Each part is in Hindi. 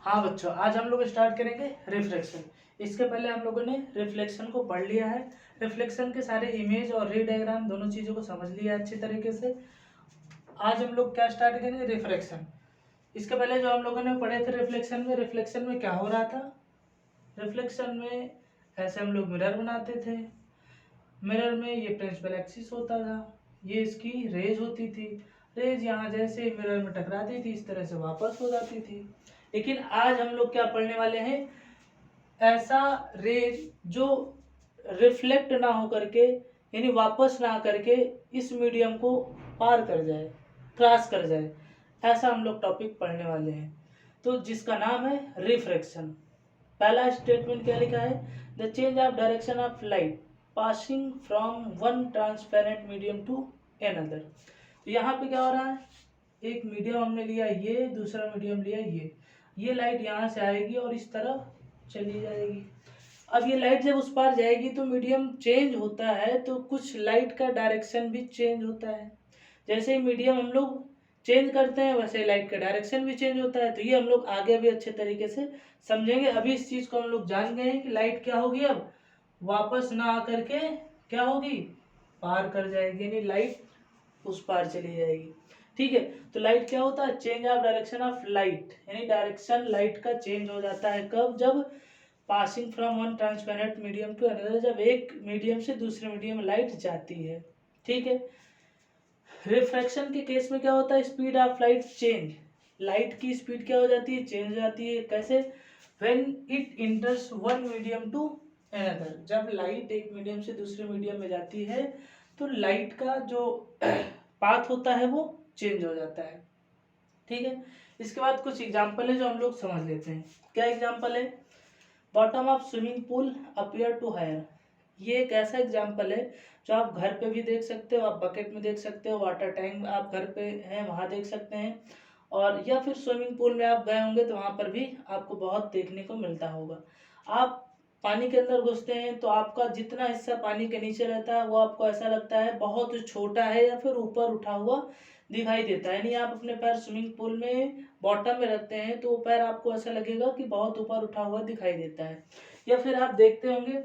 हाँ बच्चों, आज हम लोग स्टार्ट करेंगे रिफ्लेक्शन। इसके पहले हम लोगों ने रिफ्लेक्शन को पढ़ लिया है। रिफ्लेक्शन के सारे इमेज और रे डायग्राम दोनों चीज़ों को समझ लिया अच्छी तरीके से। आज हम लोग क्या स्टार्ट करेंगे, रिफ्लेक्शन। इसके पहले जो हम लोगों ने पढ़े थे रिफ्लेक्शन में क्या हो रहा था। रिफ्लेक्शन में ऐसे हम लोग मिरर बनाते थे। मिरर में ये प्रिंसिपल एक्सिस होता था, ये इसकी रेज होती थी। रेज यहाँ जैसे मिरर में टकराती थी इस तरह से वापस हो जाती थी। लेकिन आज हम लोग क्या पढ़ने वाले हैं, ऐसा रेज जो रिफ्लेक्ट ना हो करके यानी वापस ना करके इस मीडियम को पार कर जाए, क्रॉस कर जाए, ऐसा हम लोग टॉपिक पढ़ने वाले हैं। तो जिसका नाम है रिफ्रैक्शन। पहला स्टेटमेंट क्या लिखा है, the change of direction of light passing from one transparent medium to another. तो यहाँ पे क्या हो रहा है, एक मीडियम हमने लिया ये, दूसरा मीडियम लिया ये लाइट यहाँ से आएगी और इस तरफ चली जाएगी। अब ये लाइट जब उस पार जाएगी तो मीडियम चेंज होता है, तो कुछ लाइट का डायरेक्शन भी चेंज होता है। जैसे ही मीडियम हम लोग चेंज करते हैं वैसे लाइट का डायरेक्शन भी चेंज होता है। तो ये हम लोग आगे भी अच्छे तरीके से समझेंगे। अभी इस चीज़ को हम लोग जान गए हैं कि लाइट क्या होगी, अब वापस ना आकर के क्या होगी, पार कर जाएगी, यानी लाइट उस पार चली जाएगी। ठीक है, तो लाइट क्या होता है, change of direction of light, यानी डायरेक्शन लाइट का चेंज हो जाता है। कब, जब passing from one transparent medium to another, जब एक मीडियम से दूसरे मीडियम में लाइट जाती है। ठीक है, रिफ्रैक्शन के केस में क्या होता है, speed of light change, light की स्पीड क्या हो जाती है, चेंज हो जाती है। कैसे, when it enters one medium to another, जब लाइट एक मीडियम से दूसरे मीडियम में जाती है तो लाइट का जो पाथ होता है वो चेंज हो जाता है। ठीक है, इसके बाद कुछ एग्जाम्पल है जो हम लोग समझ लेते हैं। क्या एग्जाम्पल है, bottom of swimming pool appear to higher. ये एक ऐसा एग्जाम्पल है जो आप घर पे भी देख सकते हो, आप बकेट में देख सकते हो, वाटर टैंक आप घर पे हैं वहाँ देख सकते हैं, और या फिर स्विमिंग पूल में आप गए होंगे तो वहाँ पर भी आपको बहुत देखने को मिलता होगा। आप पानी के अंदर घुसते हैं तो आपका जितना हिस्सा पानी के नीचे रहता है वो आपको ऐसा लगता है बहुत छोटा है या फिर ऊपर उठा हुआ दिखाई देता है। यानी आप अपने पैर स्विमिंग पूल में बॉटम में रखते हैं तो वो पैर आपको ऐसा लगेगा कि बहुत ऊपर उठा हुआ दिखाई देता है। या फिर आप देखते होंगे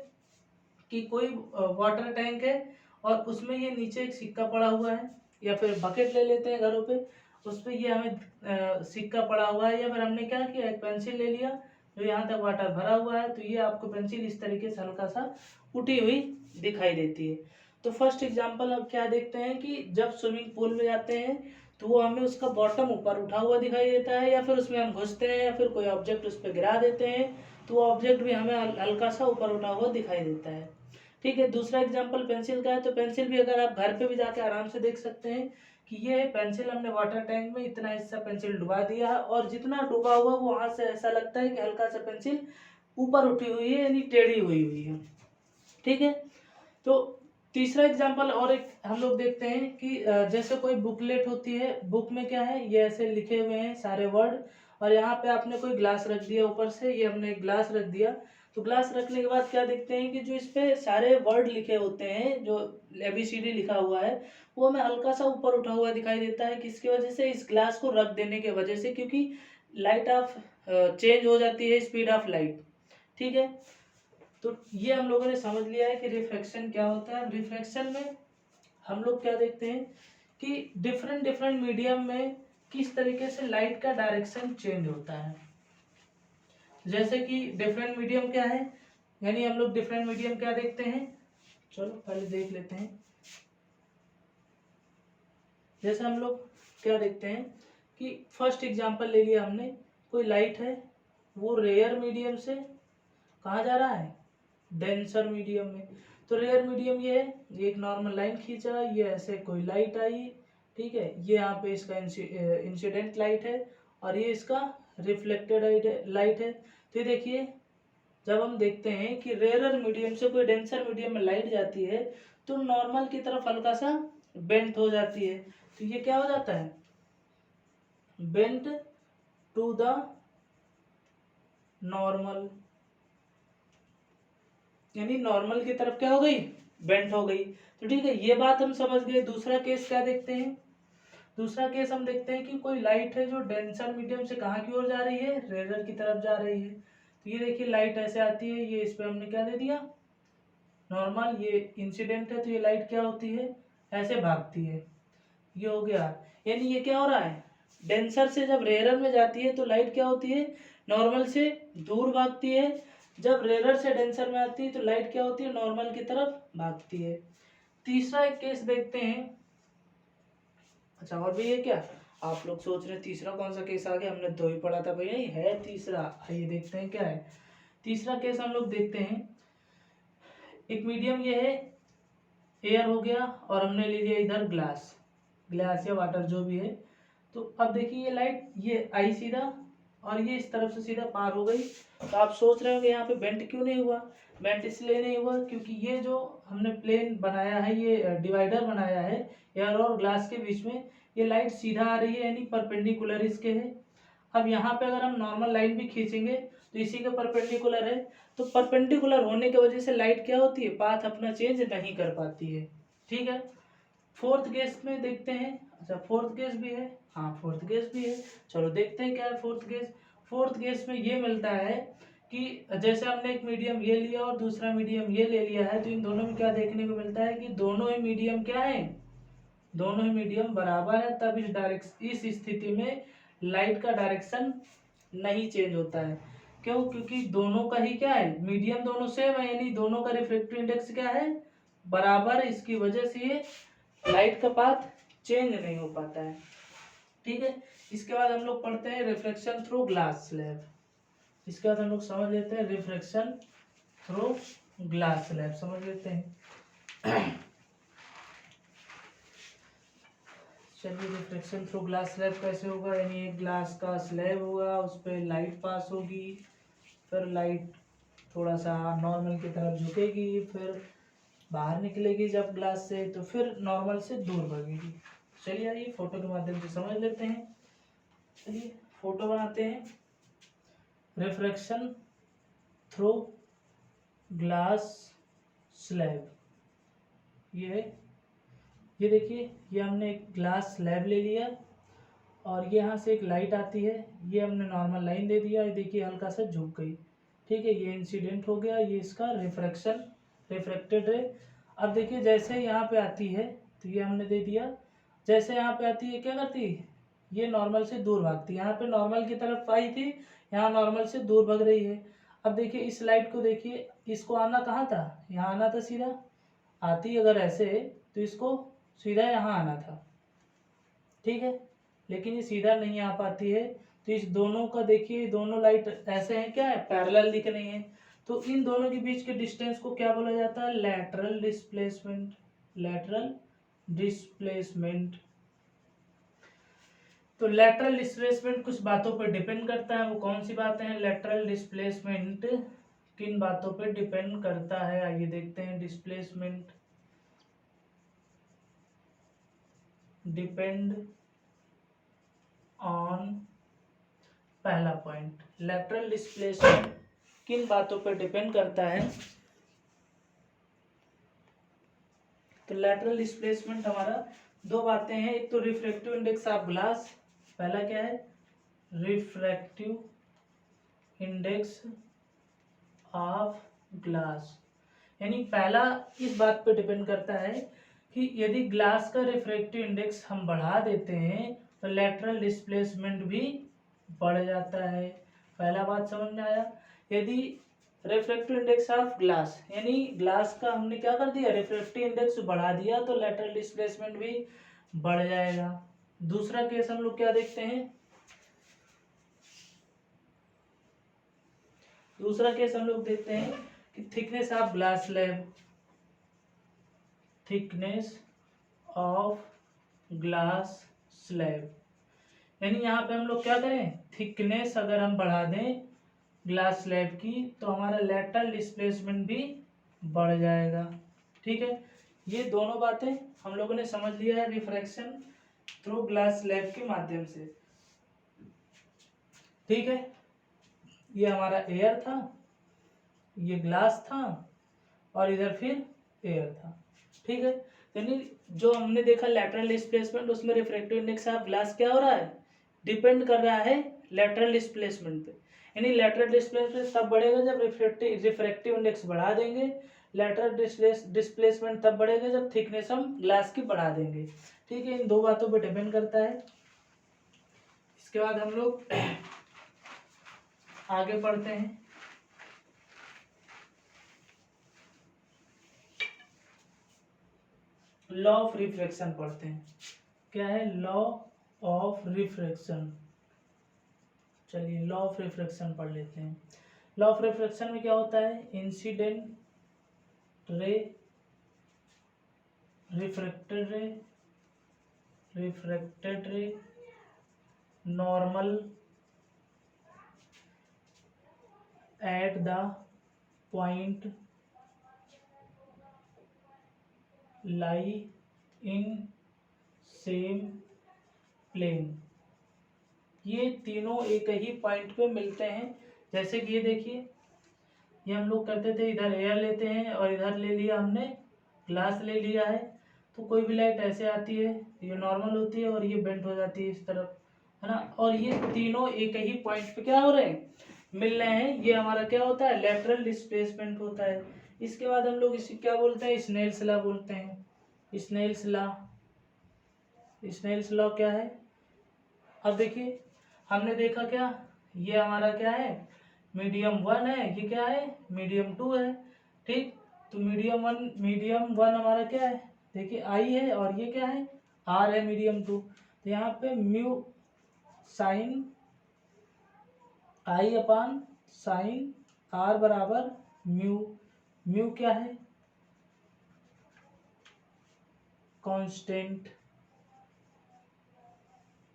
कि कोई वाटर टैंक है और उसमें ये नीचे एक सिक्का पड़ा हुआ है, या फिर बकेट ले लेते हैं घरों पे, उस पर ये हमें सिक्का पड़ा हुआ है, या फिर हमने क्या किया, एक पेंसिल ले लिया जो यहाँ तक वाटर भरा हुआ है तो ये आपको पेंसिल इस तरीके से हल्का सा उठी हुई दिखाई देती है। तो फर्स्ट एग्जांपल अब क्या देखते हैं कि जब स्विमिंग पूल में जाते हैं तो वो हमें उसका बॉटम ऊपर उठा हुआ दिखाई देता है, या फिर उसमें हम घुसते हैं या फिर कोई ऑब्जेक्ट उस पर गिरा देते हैं तो वो ऑब्जेक्ट भी हमें हल्का सा ऊपर उठा हुआ दिखाई देता है। ठीक है, दूसरा एग्जांपल पेंसिल का है, तो पेंसिल भी अगर आप घर पे भी जाके आराम से देख सकते हैं कि ये पेंसिल हमने वाटर टैंक में इतना हिस्सा पेंसिल डुबा दिया है और जितना डुबा हुआ वो वहां से ऐसा लगता है कि हल्का सा पेंसिल ऊपर उठी हुई है, यानी टेढ़ी हुई हुई है। ठीक है, तो तीसरा एग्जांपल और एक हम लोग देखते हैं कि जैसे कोई बुकलेट होती है, बुक में क्या है, ये ऐसे लिखे हुए हैं सारे वर्ड, और यहाँ पे आपने कोई ग्लास रख दिया ऊपर से, ये हमने एक ग्लास रख दिया। तो ग्लास रखने के बाद क्या देखते हैं कि जो इस पे सारे वर्ड लिखे होते हैं, जो ABCD लिखा हुआ है, वो हमें हल्का सा ऊपर उठा हुआ दिखाई देता है। किसकी वजह से, इस ग्लास को रख देने की वजह से, क्योंकि लाइट ऑफ चेंज हो जाती है, स्पीड ऑफ लाइट। ठीक है, तो ये हम लोगों ने समझ लिया है कि रिफ्रैक्शन क्या होता है। रिफ्रैक्शन में हम लोग क्या देखते हैं कि डिफरेंट डिफरेंट मीडियम में किस तरीके से लाइट का डायरेक्शन चेंज होता है। जैसे कि डिफरेंट मीडियम क्या है, यानी हम लोग डिफरेंट मीडियम क्या देखते हैं, चलो पहले देख लेते हैं। जैसे हम लोग क्या देखते हैं कि फर्स्ट एग्जांपल ले लिया हमने, कोई लाइट है वो रेयर मीडियम से कहाँ जा रहा है, डेंसर मीडियम में। तो रेयर मीडियम ये है, ये एक नॉर्मल लाइन खींचा, ये ऐसे कोई लाइट आई। ठीक है, ये यहाँ पे इसका इंसिडेंट लाइट है और ये इसका रिफ्लेक्टेड लाइट है। तो ये देखिए, जब हम देखते हैं कि रेयर मीडियम से कोई डेंसर मीडियम में लाइट जाती है तो नॉर्मल की तरफ हल्का सा बेंट हो जाती है। तो ये क्या हो जाता है, बेंट टू द नॉर्मल, यानी नॉर्मल की तरफ क्या हो गई, बेंट हो गई। तो ठीक है, ये बात हम समझ गए। दूसरा केस क्या देखते हैं, दूसरा केस हम देखते हैं कि कोई लाइट है जो डेंसर मीडियम से कहाँ की ओर जा रही है, रेयर की तरफ जा रही है। तो ये देखिए लाइट ऐसे आती है, ये इस पे हमने क्या दे दिया, नॉर्मल, ये इंसिडेंट है, तो ये लाइट क्या होती है, ऐसे भागती है। ये हो गया, यानी ये क्या हो रहा है, डेंसर से जब रेयर में जाती है तो लाइट क्या होती है, नॉर्मल से दूर भागती है। जब रेयर से डेंसर में आती है तो लाइट क्या होती है, नॉर्मल की तरफ भागती है। तीसरा एक केस देखते हैं। अच्छा और भी है क्या, आप लोग सोच रहे हैं तीसरा कौन सा केस आ गया, हमने दो ही पढ़ा था भैया, ये है तीसरा। आइए देखते हैं क्या है तीसरा केस। हम लोग देखते हैं, एक मीडियम ये है, एयर हो गया, और हमने ले लिया इधर ग्लास, ग्लास या वाटर जो भी है। तो अब देखिए ये लाइट ये आई सीधा, और ये इस तरफ से सीधा पार हो गई। तो आप सोच रहे होंगे यहाँ पे बेंट क्यों नहीं हुआ, बेंट इसलिए नहीं हुआ क्योंकि ये जो हमने प्लेन बनाया है, ये डिवाइडर बनाया है एयर और ग्लास के बीच में, ये लाइट सीधा आ रही है, यानी परपेंडिकुलर इसके है। अब यहाँ पे अगर हम नॉर्मल लाइन भी खींचेंगे तो इसी के परपेंडिकुलर है, तो परपेंडिकुलर होने की वजह से लाइट क्या होती है, पाथ अपना चेंज नहीं कर पाती है। ठीक है, फोर्थ केस में देखते हैं। अच्छा फोर्थ केस भी है, हाँ फोर्थ केस भी है, चलो देखते हैं क्या है फोर्थ केस। फोर्थ केस में ये मिलता है कि जैसे हमने एक मीडियम ये लिया और दूसरा मीडियम ये ले लिया है, तो इन दोनों में क्या देखने को मिलता है कि दोनों ही मीडियम क्या है, दोनों ही मीडियम बराबर है। तब इस स्थिति में लाइट का डायरेक्शन नहीं चेंज होता है। क्यों, क्योंकि दोनों का ही क्या है, मीडियम दोनों सेम है, यानी दोनों का रिफ्रैक्टिव इंडेक्स क्या है, बराबर है। इसकी वजह से ये लाइट का पाथ चेंज नहीं हो पाता है। ठीक है, इसके बाद हम लोग पढ़ते हैं रिफ्लेक्शन थ्रू ग्लास स्लैब। इसके बाद हम लोग समझ लेते हैं रिफ्लेक्शन थ्रू ग्लास स्लैब, समझ लेते हैं। चलिए, रिफ्लेक्शन थ्रू ग्लास स्लैब कैसे होगा, यानी एक ग्लास का स्लैब होगा, उस पर लाइट पास होगी, फिर लाइट थोड़ा सा नॉर्मल की तरफ झुकेगी, फिर बाहर निकलेगी जब ग्लास से, तो फिर नॉर्मल से दूर भागेगी। चलिए आइए फोटो के माध्यम से समझ लेते हैं। चलिए फोटो बनाते हैं। रिफ्रैक्शन थ्रू ग्लास स्लैब, ये है, ये देखिए, ये हमने एक ग्लास स्लैब ले लिया, और ये यहाँ से एक लाइट आती है, ये हमने नॉर्मल लाइन दे दिया, ये देखिए हल्का सा झुक गई। ठीक है, ये इंसिडेंट हो गया, ये इसका रिफ्रैक्शन, रिफ्रैक्टेड रे। अब देखिए जैसे यहाँ पे आती है, तो ये हमने दे दिया, जैसे यहाँ पे आती है क्या करती है, ये नॉर्मल से दूर भागती है। यहाँ पे नॉर्मल की तरफ आई थी, यहाँ नॉर्मल से दूर भाग रही है। अब देखिए इस लाइट को देखिए, इसको आना कहाँ था, यहाँ आना था सीधा, आती अगर ऐसे तो इसको सीधा यहाँ आना था। ठीक है, लेकिन ये सीधा नहीं आ पाती है, तो इस दोनों का देखिए, दोनों लाइट ऐसे हैं क्या है, पैरेलल दिख रही हैं, तो इन दोनों के बीच के डिस्टेंस को क्या बोला जाता है, लैटरल डिस्प्लेसमेंट, लैटरल डिस्प्लेसमेंट। तो लैटरल डिस्प्लेसमेंट कुछ बातों पर डिपेंड करता है, वो कौन सी बातें हैं, लैटरल डिस्प्लेसमेंट किन बातों पर डिपेंड करता है, आइए देखते हैं। डिस्प्लेसमेंट डिपेंड ऑन, पहला पॉइंट, लैटरल डिस्प्लेसमेंट किन बातों पर डिपेंड करता है। तो लैटरल डिस्प्लेसमेंट हमारा दो बातें हैं, एक तो रिफ्रैक्टिव इंडेक्स ऑफ ग्लास, पहला क्या है, रिफ्रैक्टिव इंडेक्स ऑफ ग्लास, यानी पहला इस बात पर डिपेंड करता है कि यदि ग्लास का रिफ्रैक्टिव इंडेक्स हम बढ़ा देते हैं तो लैटरल डिस्प्लेसमेंट भी बढ़ जाता है। पहला बात समझ में आया। यदि रिफ्रैक्टिव इंडेक्स ऑफ ग्लास, यानी ग्लास का हमने क्या कर दिया, रिफ्रैक्टिव इंडेक्स बढ़ा दिया, तो लैटरल डिस्प्लेसमेंट भी बढ़ जाएगा। दूसरा केस हम लोग क्या देखते हैं, दूसरा केस हम लोग देखते हैं कि thickness of glass slab, thickness of glass slab, यानी यहाँ पे हम लोग क्या करें, थिकनेस अगर हम बढ़ा दें ग्लास स्लैब की तो हमारा लैटरल डिस्प्लेसमेंट भी बढ़ जाएगा। ठीक है, ये दोनों बातें हम लोगों ने समझ लिया है रिफ्रैक्शन थ्रू ग्लास स्लैब के माध्यम से। ठीक है, ये हमारा एयर था, ये ग्लास था, और इधर फिर एयर था। ठीक है, यानी जो हमने देखा लेटरल डिस्प्लेसमेंट, उसमें रिफ्रैक्टिव इंडेक्स ऑफ ग्लास क्या हो रहा है, डिपेंड कर रहा है लेटरल डिस्प्लेसमेंट पे। यानी लेटरल डिस्प्लेसमेंट तब बढ़ेगा जब रिफ्रैक्टिव इंडेक्स बढ़ा देंगे, लेटरल डिस्प्लेसमेंट तब बढ़ेगा जब थिकनेस हम ग्लास की बढ़ा देंगे। ठीक है, इन दो बातों पर डिपेंड करता है। इसके बाद हम लोग आगे पढ़ते हैं। लॉ ऑफ रिफ्रैक्शन पढ़ते हैं। क्या है, लॉ ऑफ रिफ्रैक्शन। चलिए लॉ ऑफ रिफ्रैक्शन पढ़ लेते हैं। लॉ ऑफ रिफ्रैक्शन में क्या होता है, incident ray, refracted ray, normal at the point lie in same plane. ये तीनों एक ही पॉइंट पे मिलते हैं। जैसे कि ये देखिए, ये हम लोग करते थे, इधर एयर लेते हैं और इधर ले लिया हमने ग्लास ले लिया है, तो कोई भी लाइट ऐसे आती है, ये नॉर्मल होती है और ये बेंट हो जाती है इस तरफ, है ना। और ये तीनों एक ही पॉइंट पे क्या हो रहे हैं, मिल रहे हैं। ये हमारा क्या होता है, लेटरल डिस्प्लेसमेंट होता है। इसके बाद हम लोग इसे क्या बोलते हैं, स्नेल्स लॉ बोलते हैं। स्नेल्स लॉ, स्नेल्स लॉ क्या है, अब देखिए हमने देखा क्या, ये हमारा क्या है, मीडियम 1 है, ये क्या है, मीडियम 2 है। ठीक, तो मीडियम वन हमारा क्या है, देखिए आई है, और ये क्या है, आर है, मीडियम 2। तो यहाँ पे mu sine i upon sine r बराबर म्यू। म्यू क्या है, कांस्टेंट।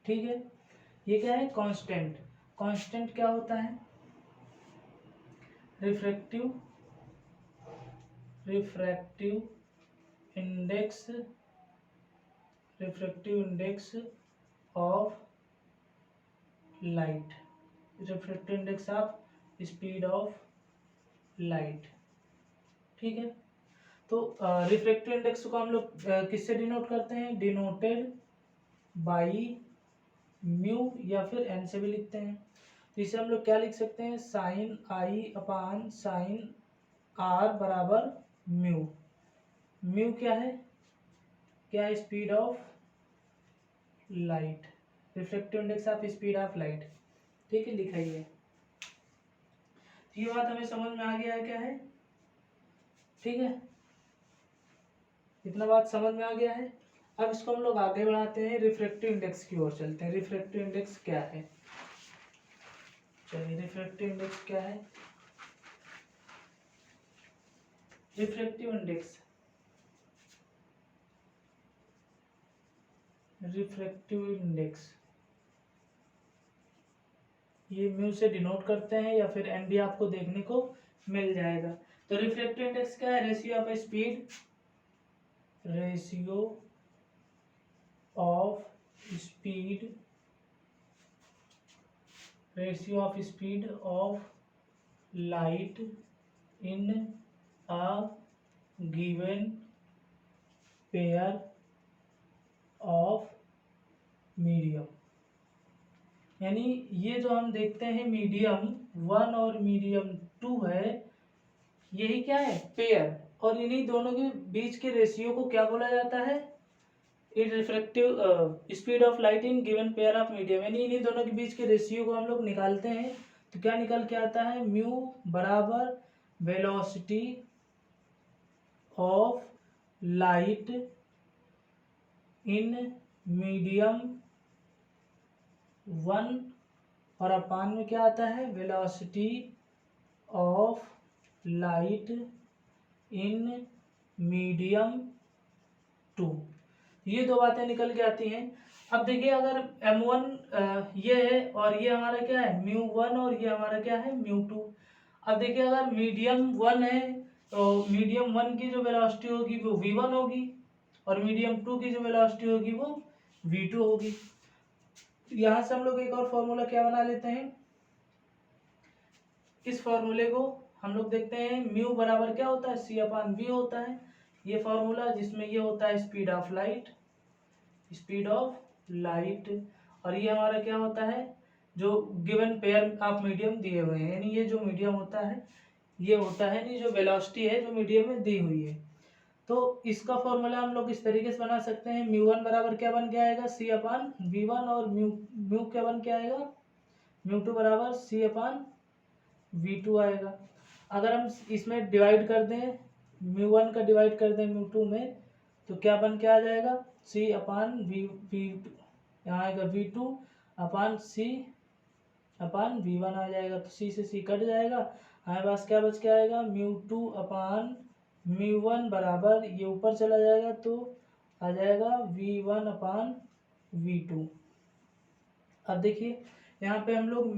ठीक है, ये क्या है, कांस्टेंट। कांस्टेंट क्या होता है, refractive index of light, refractive index of speed of light. ठीक है, तो रिफ्रैक्टिव इंडेक्स को हम लोग किससे डिनोट करते हैं, डिनोटेड बाई म्यू, या फिर एन से भी लिखते हैं। तो इसे हम लोग क्या लिख सकते हैं, sine i upon sine r बराबर म्यू। म्यू क्या है, speed of light, refractive index of speed of light. ठीक है, लिखा ही है। ये बात हमें समझ में आ गया है क्या है, ठीक है, इतना बात समझ में आ गया है। अब इसको हम लोग आगे बढ़ाते हैं, रिफ्रैक्टिव इंडेक्स की ओर चलते हैं। रिफ्रैक्टिव इंडेक्स क्या है, चलिए रिफ्रैक्टिव इंडेक्स क्या है, रिफ्रैक्टिव इंडेक्स ये म्यू से डिनोट करते हैं, या फिर एन भी आपको देखने को मिल जाएगा। तो रिफ्रैक्टिव इंडेक्स क्या है, ratio of speed of light in a given pair of medium. यानी ये जो हम देखते हैं मीडियम 1 और मीडियम 2 है, यही क्या है, पेयर, और इन्हीं दोनों के बीच के रेशियो को क्या बोला जाता है, refractive speed of light in given pair of medium. यानी इन्हीं दोनों के बीच के रेशियो को हम लोग निकालते हैं, तो क्या निकल के आता है, म्यू बराबर velocity of light in medium 1, और अपान में क्या आता है, velocity of light in medium 2। ये दो बातें निकल के आती हैं। अब देखिए, अगर m1 ये है, और ये हमारा क्या है, μ1, और ये हमारा क्या है, μ2। अब देखिए, अगर मीडियम 1 है, तो मीडियम 1 की जो वेलोसिटी होगी वो v1 होगी, और मीडियम 2 की जो वेलोसिटी होगी वो v2 होगी। यहाँ से हम लोग एक और फॉर्मूला क्या बना लेते हैं, इस फॉर्मूले को हम लोग देखते हैं, म्यू बराबर क्या होता है, c अपान v होता है। ये फॉर्मूला जिसमें ये होता है स्पीड ऑफ लाइट, और ये हमारा क्या होता है, जो गिवन पेयर ऑफ मीडियम दिए हुए हैं, यानी ये जो मीडियम होता है ये होता है नहीं, जो वेलोसिटी है जो मीडियम में दी हुई है। तो इसका फॉर्मूला हम लोग इस तरीके से बना सकते हैं, μ1 बराबर क्या बन के आएगा, c/v1, और म्यू क्या बन के आएगा, μ2 बराबर c/v2 आएगा। अगर हम इसमें डिवाइड कर दें, μ1 का डिवाइड कर दें μ2 में, तो क्या बन के आ जाएगा, c/v2, यहाँ आएगा v2/c/v1 आ जाएगा। तो c से c कट जाएगा, हमारे पास क्या बच के आएगा, μ2/μ1 बराबर, ये ऊपर चला जाएगा तो आ जाएगा v1/v2। अब देखिए यहाँ पे हम लोग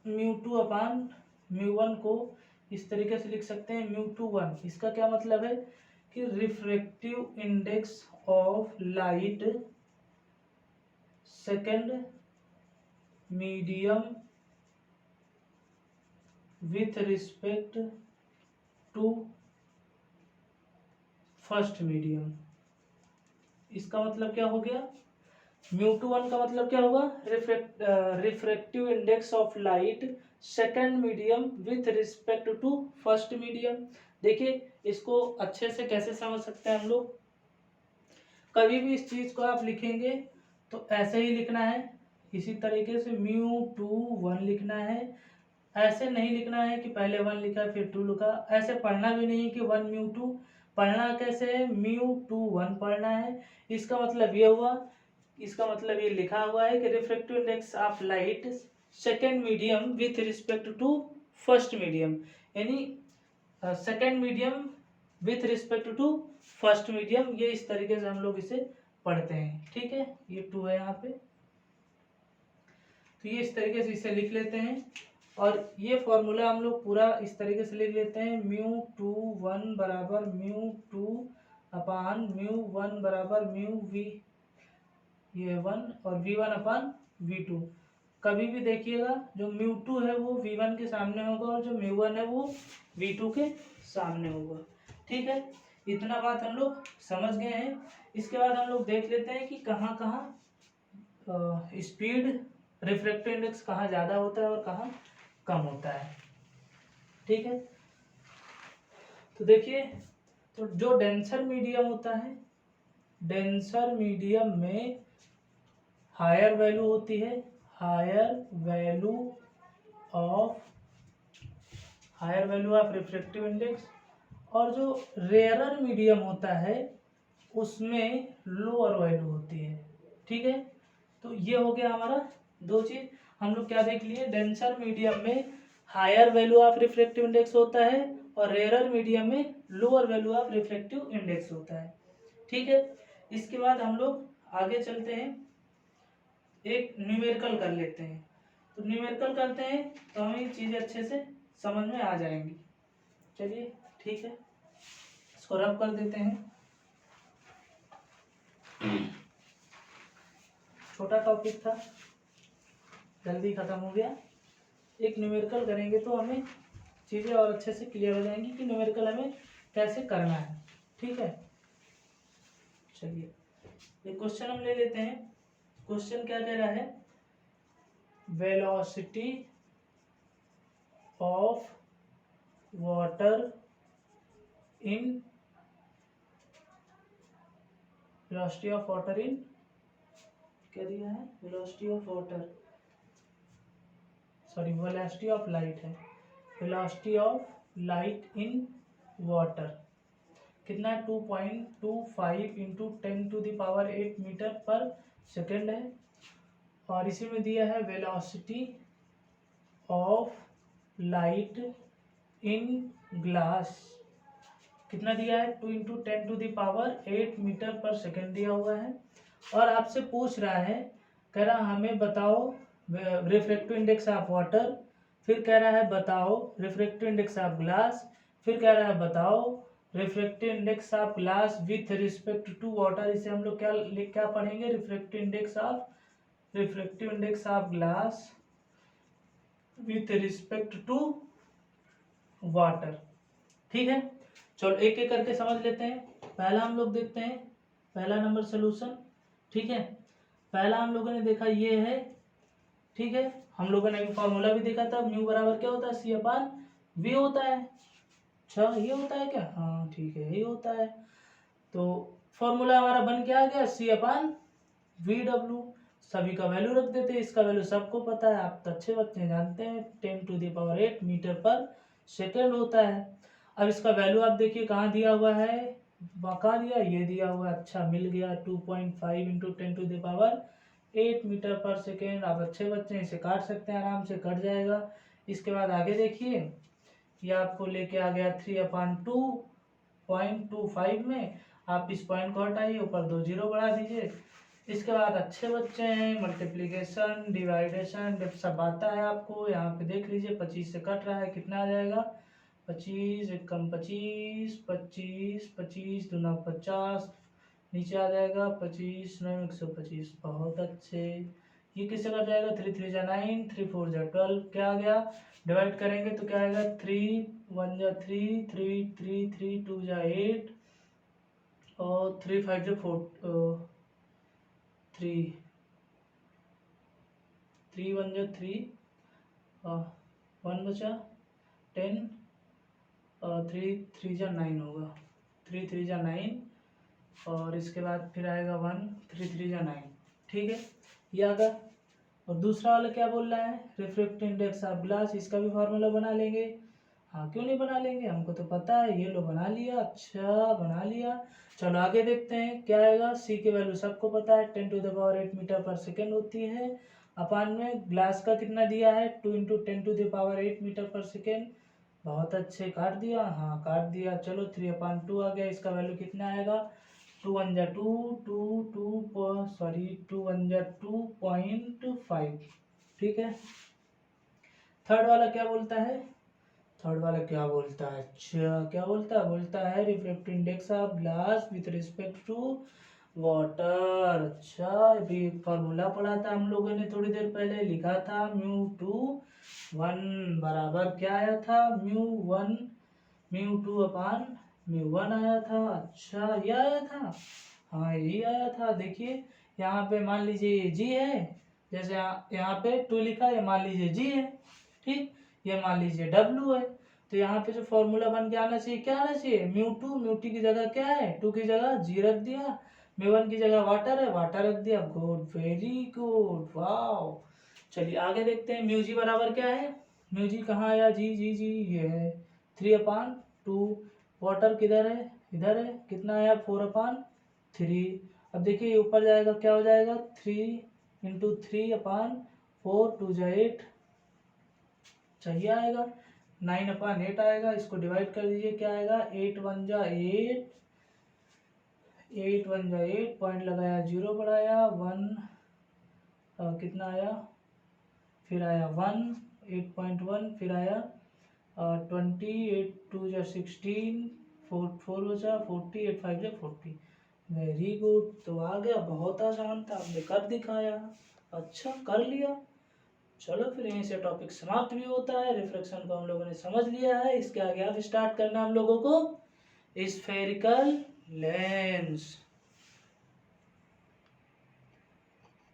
μ2/μ1 को इस तरीके से लिख सकते हैं, μ2/1, इसका क्या मतलब है कि refractive index of light second medium with respect to first medium. इसका मतलब क्या हो गया, μ2/1 का मतलब क्या होगा, refractive index of light second medium with respect to first medium. देखिए इसको अच्छे से कैसे समझ सकते हैं हम लोग, कभी भी इस चीज को आप लिखेंगे तो ऐसे ही लिखना है, इसी तरीके से μ2/1 लिखना है, ऐसे नहीं लिखना है कि पहले 1 लिखा फिर 2 लिखा, ऐसे पढ़ना भी नहीं कि 1 μ2, पढ़ना कैसे है, μ2/1 पढ़ना है। इसका मतलब ये हुआ, इसका मतलब ये लिखा हुआ है कि refractive index of light second medium with respect to first medium, यानी second medium with respect to first medium, ये इस तरीके से हम लोग इसे पढ़ते हैं। ठीक है, ये 2 है यहाँ पे, तो ये इस तरीके से इसे लिख लेते हैं, और ये फॉर्मूला हम लोग पूरा इस तरीके से लिख लेते हैं, μ2/1 बराबर μ2/μ1 बराबर μv, ये 1, और v1/v2। कभी भी देखिएगा जो μ2 है वो v1 के सामने होगा, और जो μ1 है वो v2 के सामने होगा। ठीक है, इतना बात हम लोग समझ गए हैं। इसके बाद हम लोग देख लेते हैं कि कहाँ कहाँ स्पीड रिफ्रैक्टिव इंडेक्स कहाँ ज़्यादा होता है और कहाँ कम होता है। ठीक है, तो देखिए, तो जो डेंसर मीडियम होता है, डेंसर मीडियम में हायर वैल्यू होती है, higher value of refractive index, और जो रेयरर मीडियम होता है उसमें लोअर वैल्यू होती है। ठीक है, तो ये हो गया हमारा 2 चीज, हम लोग क्या देख लिए, डेंसर मीडियम में higher value of refractive index होता है, और रेयरर मीडियम में lower value of refractive index होता है। ठीक है, इसके बाद हम लोग आगे चलते हैं, एक न्यूमेरिकल कर लेते हैं। तो न्यूमेरिकल करते हैं तो हमें ये चीज़ें अच्छे से समझ में आ जाएंगी। चलिए ठीक है, इसको रब कर देते हैं। छोटा टॉपिक था, जल्दी खत्म हो गया। एक न्यूमेरिकल करेंगे तो हमें चीज़ें और अच्छे से क्लियर हो जाएंगी कि न्यूमेरिकल हमें कैसे करना है। ठीक है, चलिए एक क्वेश्चन हम ले लेते हैं। क्वेश्चन क्या कह रहा है, वेलोसिटी ऑफ वाटर इन क्या दिया है, वेलोसिटी ऑफ लाइट है, velocity of light in water कितना है, 2.25 इंटू 10⁸ मीटर पर सेकेंड है, और इसी में दिया है velocity of light in glass, कितना दिया है, 2 इंटू 10⁸ मीटर पर सेकेंड दिया हुआ है, और आपसे पूछ रहा है, कह रहा हमें बताओ रिफ्रैक्टिव इंडेक्स ऑफ वाटर, फिर कह रहा है बताओ रिफ्रैक्टिव इंडेक्स ऑफ ग्लास, फिर कह रहा है बताओ refractive index of glass with respect to water. इसे हम लोग क्या पढ़ेंगे, refractive index of glass with respect to water. ठीक है, चलो एक एक करके समझ लेते हैं। पहला हम लोग देखते हैं, पहला नंबर सोल्यूशन। ठीक है, पहला हम लोगों ने देखा ये है। ठीक है, हम लोगों ने फॉर्मूला भी देखा था, म्यू बराबर क्या होता है, सी अपान वी होता है। अच्छा ये होता है क्या, हाँ ठीक है ये होता है। तो फॉर्मूला हमारा बन के आ गया, सी अपान वी डब्ल्यू। सभी का वैल्यू रख देते हैं, इसका वैल्यू सबको पता है, आप तो अच्छे बच्चे जानते हैं, 10⁸ मीटर पर सेकेंड होता है। अब इसका वैल्यू आप देखिए कहाँ दिया हुआ है, कहाँ दिया, ये दिया हुआ है। अच्छा मिल गया 2.5 इंटू 10⁸ मीटर पर सेकेंड। आप अच्छे बच्चे इसे काट सकते हैं, आराम से कट जाएगा। इसके बाद आगे देखिए, ये आपको लेके आ गया 3/2.25 में। आप इस पॉइंट को हटाइए, ऊपर 2 जीरो बढ़ा दीजिए। इसके बाद अच्छे बच्चे हैं, मल्टीप्लिकेशन डिवाइडेशन जब सब आता है आपको, यहाँ पे देख लीजिए 25 से कट रहा है, कितना आ जाएगा, 25 एक कम 25, 25 25 दूना 50, नीचे आ जाएगा 25 9 125। बहुत अच्छे, ये किससे कट जाएगा, 3 3 जा 9, 3 4 जा 12, क्या आ गया, डिवाइड करेंगे तो क्या आएगा, 3 1 जा 3, 3 3 3 2 जा 8 और 3 5 जा 4, 3 3 1 जा 3, 1 बचा 10, 3 3 जा 9 होगा, 3 3 जा 9 और इसके बाद फिर आएगा 1, 3 3 जा 9। ठीक है, ये आ गया। और दूसरा वाला क्या बोल रहा है, रिफ्रैक्टिव इंडेक्स ऑफ ग्लास, इसका भी फार्मूला बना लेंगे। हाँ क्यों नहीं बना लेंगे, हमको तो पता है, ये लो बना लिया। अच्छा बना लिया, चलो आगे देखते हैं क्या आएगा। सी की वैल्यू सबको पता है, 10⁸ मीटर पर सेकेंड होती है। अपान में ग्लास का कितना दिया है, 2 इंटू 10⁸ मीटर पर सेकेंड। बहुत अच्छे, काट दिया, हाँ काट दिया। चलो 3/2 आ गया, इसका वैल्यू कितना आएगा, 2 1 जा 2, 2 1 जा 2.5। ठीक है, थर्ड वाला क्या बोलता है, थर्ड वाला क्या बोलता है, अच्छा क्या बोलता है, बोलता है refractive index of glass with respect to water. अच्छा अभी एक फार्मूला पढ़ा था हम लोगों ने थोड़ी देर पहले, लिखा था μ2 1 बराबर क्या आया था, μ1 μ2 अपान μ1 आया था। अच्छा ये आया था, हाँ यही आया था। देखिए यहाँ पे मान लीजिए ये जी है, जैसे यहाँ पे 2 लिखा है, मान लीजिए जी है। ठीक, ये मान लीजिए डब्लू है। तो यहाँ पे जो फॉर्मूला बन के आना चाहिए, क्या आना चाहिए, μ2 की जगह क्या है, 2 की जगह जी रख दिया, μ1 की जगह वाटर है, वाटर रख दिया। Good, very good, wow. चलिए आगे देखते हैं, म्यू जी बराबर क्या है, म्यू जी कहाँ आया, जी जी जी ये है 3/2। वाटर किधर है, इधर है, कितना आया 4/3। अब देखिए ऊपर जाएगा, क्या हो जाएगा, 3 इंटू 3/4, 2 जा 8 चाहिए आएगा, 9/8 आएगा। इसको डिवाइड कर दीजिए, क्या आएगा, 8 1 जा 8, 8 1 जा 8, पॉइंट लगाया, जीरो बढ़ाया, 1 कितना आया, फिर आया 1, 8.1, फिर आया 20, 8 2 जा 16, 4 4 बचा 40, 8 5 जा 40। वेरी गुड, तो आ गया, बहुत आसान था, हमने कर दिखाया। अच्छा कर लिया। चलो फिर यहीं से टॉपिक समाप्त भी होता है। रिफ्लेक्शन को हम लोगों ने समझ लिया है, इसके आगे अब स्टार्ट करना हम लोगों को स्फेरिकल लेंस।